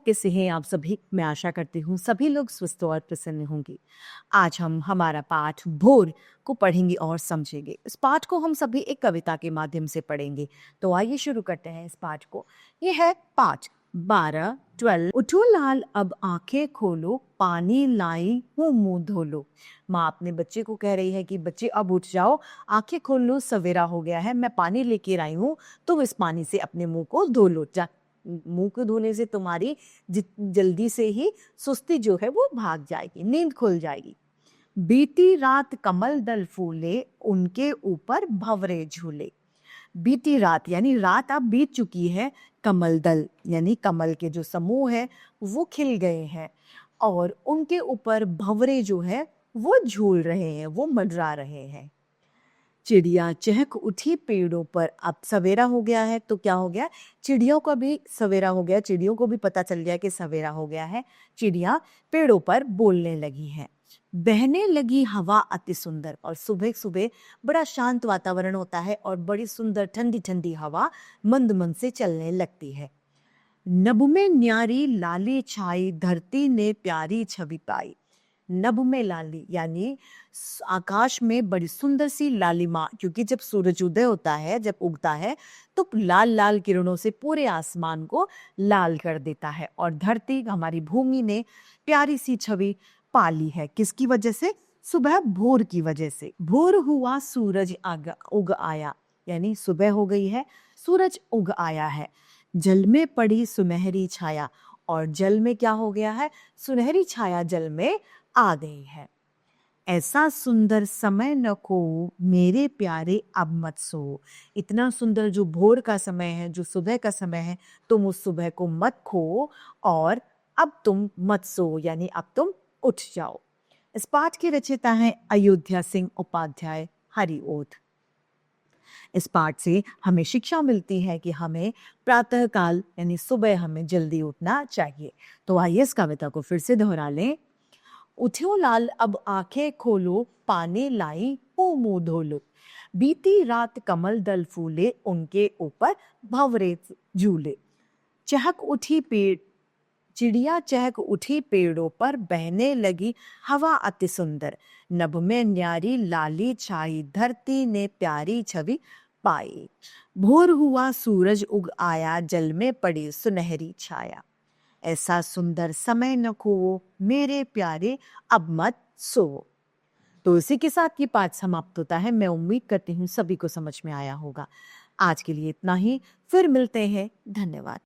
कैसे हैं आप सभी? मैं आशा करती हूँ सभी लोग स्वस्थ और प्रसन्न होंगे। आज हम हमारा पाठ भोर को पढ़ेंगे और समझेंगे। इस पाठ को हम सभी एक कविता के माध्यम से पढ़ेंगे। तो आइए शुरू करते हैं इस पाठ को। ये है पाठ 12, 12। उठो लाल अब आंखें खोलो, पानी लाई हूँ मुंह धो लो। माँ अपने बच्चे को कह रही है कि बच्चे अब उठ जाओ, आंखें खोल लो, सवेरा हो गया है, मैं पानी लेकर आई हूँ, तुम इस पानी से अपने मुंह को धो लो। मुंह को धोने से तुम्हारी जल्दी से ही सुस्ती जो है वो भाग जाएगी, नींद खुल जाएगी। बीती रात कमल दल फूले, उनके ऊपर भंवरे झूले। बीती रात यानी रात अब बीत चुकी है, कमल दल यानी कमल के जो समूह है वो खिल गए हैं और उनके ऊपर भंवरे जो है वो झूल रहे हैं, वो मंडरा रहे हैं। चिड़िया चहक उठी पेड़ों पर। अब सवेरा हो गया है तो क्या हो गया, चिड़ियों का भी सवेरा हो गया, चिड़ियों को भी पता चल गया कि सवेरा हो गया है। चिड़िया पेड़ों पर बोलने लगी हैं। बहने लगी हवा अति सुंदर। और सुबह सुबह बड़ा शांत वातावरण होता है और बड़ी सुंदर ठंडी ठंडी हवा मंद मंद से चलने लगती है। नभ में न्यारी लाली छाई, धरती ने प्यारी छवि पाई। नभ में लाली यानी आकाश में बड़ी सुंदर सी लालिमा, क्योंकि जब सूरज उदय होता है, जब उगता है तो लाल लाल किरणों से पूरे आसमान को लाल कर देता है। और धरती हमारी भूमि ने प्यारी सी छवि पाली है। किसकी वजह से? सुबह भोर की वजह से। भोर हुआ सूरज उग आया, यानी सुबह हो गई है, सूरज उग आया है। जल में पड़ी सुनहरी छाया, और जल में क्या हो गया है, सुनहरी छाया जल में आ गई है। ऐसा सुंदर समय न खो, मेरे प्यारे अब मत सो। इतना सुंदर जो भोर का समय है, जो सुबह का समय है, तुम उस सुबह को मत खो और अब तुम मत सो, यानी अब तुम उठ जाओ। इस पाठ के रचयिता हैं अयोध्या सिंह उपाध्याय, हरिओध। इस पाठ से हमें शिक्षा मिलती है कि हमें प्रातः काल यानी सुबह हमें जल्दी उठना चाहिए। तो आइए इस कविता को फिर से दोहरा लें। उठो लाल अब आंखें खोलो, पानी लाई हूँ मुंह धो लो। बीती रात कमल दल फूले, उनके ऊपर भंवरे झूले। चहक उठी पेड़ चिड़िया चहक उठी पेड़ों पर, बहने लगी हवा अति सुंदर। नभ में न्यारी लाली छाई, धरती ने प्यारी छवि पाई। भोर हुआ सूरज उग आया, जल में पड़ी सुनहरी छाया। ऐसा सुंदर समय न खो, मेरे प्यारे अब मत सो। तो इसी के साथ ये पाठ समाप्त होता है। मैं उम्मीद करती हूँ सभी को समझ में आया होगा। आज के लिए इतना ही, फिर मिलते हैं। धन्यवाद।